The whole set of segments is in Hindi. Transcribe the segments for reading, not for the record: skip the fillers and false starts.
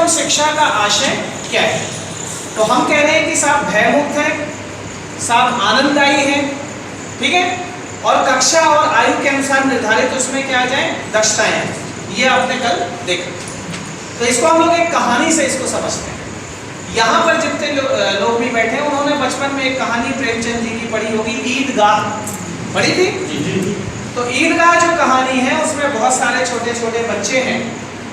महत्वपूर्ण शिक्षा का आशय क्या है? तो हम कह रहे हैं कि साहब भयमुक्त है, साहब आनंददायी है, ठीक है, और कक्षा और आयु के अनुसार निर्धारित उसमें क्या आ जाए, दक्षताएं हैं। ये आपने कल देखा। तो इसको हम लोग एक कहानी से इसको समझते हैं। यहाँ पर जितने लोग भी बैठे हैं उन्होंने बचपन में एक कहानी प्रेमचंद जी की पढ़ी होगी, ईदगाह पढ़ी थी। तो ईदगाह जो कहानी है उसमें बहुत सारे छोटे छोटे बच्चे हैं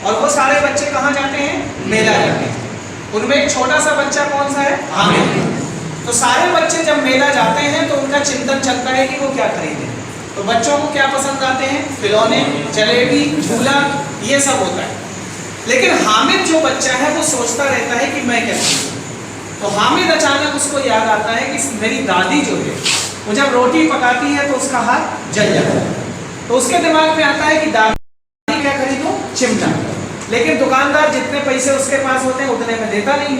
और वो सारे बच्चे कहाँ जाते हैं, मेला जाते हैं। उनमें एक छोटा सा बच्चा कौन सा है, हामिद। तो सारे बच्चे जब मेला जाते हैं तो उनका चिंतन चलता है कि वो क्या खरीदें। तो बच्चों को क्या पसंद आते हैं, खिलौने, जलेबी, झूला, ये सब होता है। लेकिन हामिद जो बच्चा है वो सोचता रहता है कि मैं क्या करूँ। तो हामिद अचानक उसको याद आता है कि मेरी दादी जो है वो जब रोटी पकाती है तो उसका हाथ जल जाता है। तो उसके दिमाग में आता है कि दादी क्या खरीदूं, चिमटा। लेकिन दुकानदार जितने पैसे उसके पास होते हैं उतने में देता नहीं।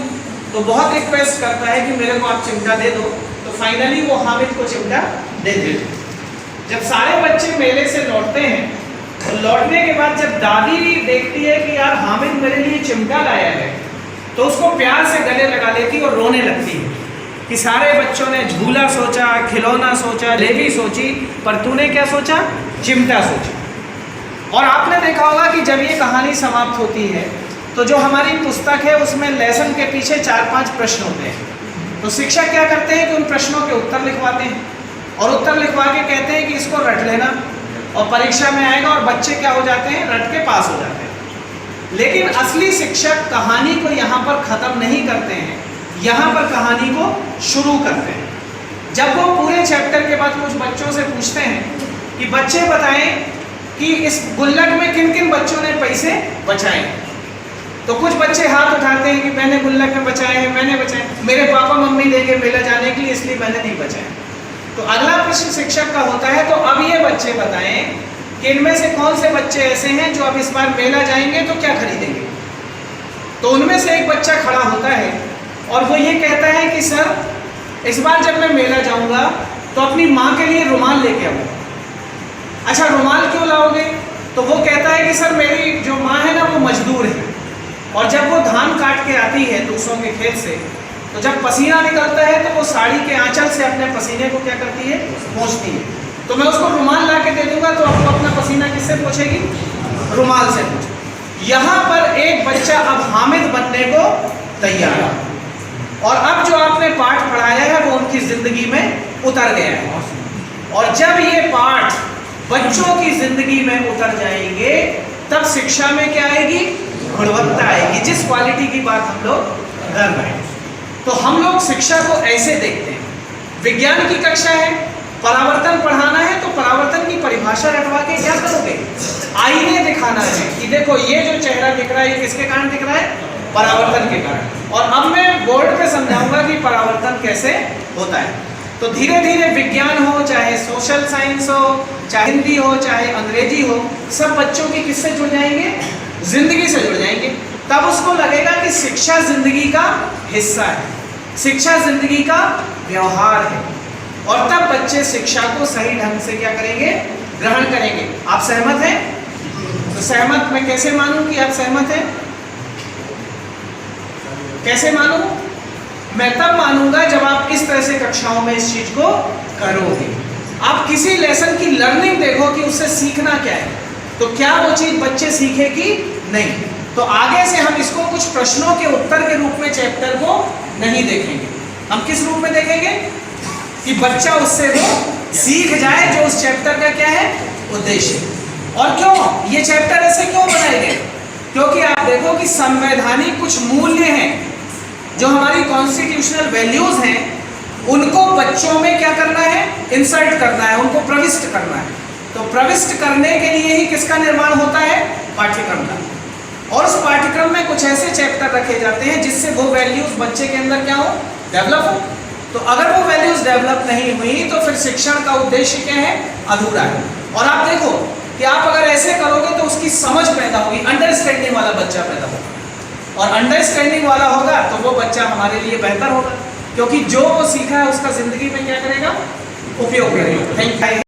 तो बहुत रिक्वेस्ट करता है कि मेरे को आप चिमटा दे दो। तो फाइनली वो हामिद को चिमटा दे देते। जब सारे बच्चे मेले से लौटते हैं तो लौटने के बाद जब दादी देखती है कि यार हामिद मेरे लिए चिमटा लाया है, तो उसको प्यार से गले लगा लेती और रोने लगती है कि सारे बच्चों ने झूला सोचा, खिलौना सोचा, जलेबी सोची, पर तूने क्या सोचा, चिमटा सोचा। और आपने देखा होगा कि जब ये कहानी समाप्त होती है तो जो हमारी पुस्तक है उसमें लेसन के पीछे 4-5 प्रश्न होते हैं। तो शिक्षक क्या करते हैं कि उन प्रश्नों के उत्तर लिखवाते हैं और उत्तर लिखवा के कहते हैं कि इसको रट लेना और परीक्षा में आएगा, और बच्चे क्या हो जाते हैं, रट के पास हो जाते हैं। लेकिन असली शिक्षक कहानी को यहाँ पर ख़त्म नहीं करते हैं, यहाँ पर कहानी को शुरू करते हैं। जब वो पूरे चैप्टर के बाद कुछ बच्चों से पूछते हैं कि बच्चे बताएं कि इस गुल्लक में किन किन बच्चों ने पैसे बचाए। तो कुछ बच्चे हाथ उठाते हैं कि मैंने गुल्लक में बचाए हैं, मैंने बचाए, मेरे पापा मम्मी देंगे मेला जाने के लिए इसलिए मैंने नहीं बचाए। तो अगला प्रश्न शिक्षक का होता है, तो अब ये बच्चे बताएं कि इनमें से कौन से बच्चे ऐसे हैं जो अब इस बार मेला जाएंगे तो क्या खरीदेंगे। तो उनमें से एक बच्चा खड़ा होता है और वो ये कहता है कि सर इस बार जब मैं मेला जाऊंगा तो अपनी माँ के लिए रुमाल लेके आऊँगा। अच्छा, रुमाल क्यों लाओगे? तो वो कहता है कि सर मेरी जो माँ है ना वो मजदूर है, और जब वो धान काट के आती है दूसरों के खेत से, तो जब पसीना निकलता है तो वो साड़ी के आंचल से अपने पसीने को क्या करती है, पोंछती है। तो मैं उसको रुमाल ला के दे दूंगा तो आपको अपना पसीना किससे पोंछेगी, रुमाल से पोंछेगी। यहाँ पर एक बच्चा अब हामिद बनने को तैयार है, और अब जो आपने पाठ पढ़ाया है वो उनकी जिंदगी में उतर गया है। और जब ये पाठ बच्चों की जिंदगी में उतर जाएंगे तब शिक्षा में क्या आएगी, गुणवत्ता आएगी, जिस क्वालिटी की बात हम लोग कर रहे हैं। तो हम लोग शिक्षा को ऐसे देखते हैं, विज्ञान की कक्षा है, परावर्तन पढ़ाना है तो परावर्तन की परिभाषा रटवा के क्या करोगे, आईने दिखाना है कि देखो ये जो चेहरा दिख रहा है ये किसके कारण दिख रहा है, परावर्तन के कारण। और अब मैं बोर्ड पे समझाऊंगा कि परावर्तन कैसे होता है। तो धीरे धीरे विज्ञान हो, चाहे सोशल साइंस हो, चाहे हिंदी हो, चाहे अंग्रेजी हो, सब बच्चों की किससे जुड़ जाएंगे, जिंदगी से जुड़ जाएंगे। तब उसको लगेगा कि शिक्षा जिंदगी का हिस्सा है, शिक्षा जिंदगी का व्यवहार है, और तब बच्चे शिक्षा को सही ढंग से क्या करेंगे, ग्रहण करेंगे। आप सहमत हैं? तो सहमत मैं कैसे मानूं कि आप सहमत हैं? कैसे मानूं? मैं तब मानूंगा जब आप इस तरह से कक्षाओं में इस चीज को करोगे। आप किसी लेसन की लर्निंग देखो कि उससे सीखना क्या है, तो क्या वो चीज बच्चे सीखे कि नहीं। तो आगे से हम इसको कुछ प्रश्नों के उत्तर के रूप में चैप्टर को नहीं देखेंगे, हम किस रूप में देखेंगे कि बच्चा उससे वो सीख जाए जो उस चैप्टर का क्या है, उद्देश्य। और क्यों ये चैप्टर ऐसे क्यों बनाए गए, क्योंकि आप देखो कि संवैधानिक कुछ मूल्य हैं जो हमारी कॉन्स्टिट्यूशनल वैल्यूज हैं, उनको बच्चों में क्या करना है, इंसर्ट करना है, उनको प्रविष्ट करना है। तो प्रविष्ट करने के लिए ही किसका निर्माण होता है, पाठ्यक्रम का। और उस पाठ्यक्रम में कुछ ऐसे चैप्टर रखे जाते हैं जिससे वो वैल्यूज बच्चे के अंदर क्या हो, डेवलप हो। तो अगर वो वैल्यूज डेवलप नहीं हुई तो फिर शिक्षण का उद्देश्य क्या है, अधूरा है। और आप देखो कि आप अगर ऐसे करोगे तो उसकी समझ पैदा होगी, अंडरस्टैंडिंग वाला बच्चा पैदा होगा, और अंडरस्टैंडिंग वाला होगा तो वो बच्चा हमारे लिए बेहतर होगा, क्योंकि जो वो सीखा है उसका जिंदगी में क्या करेगा, उपयोग करेगा। Thank you.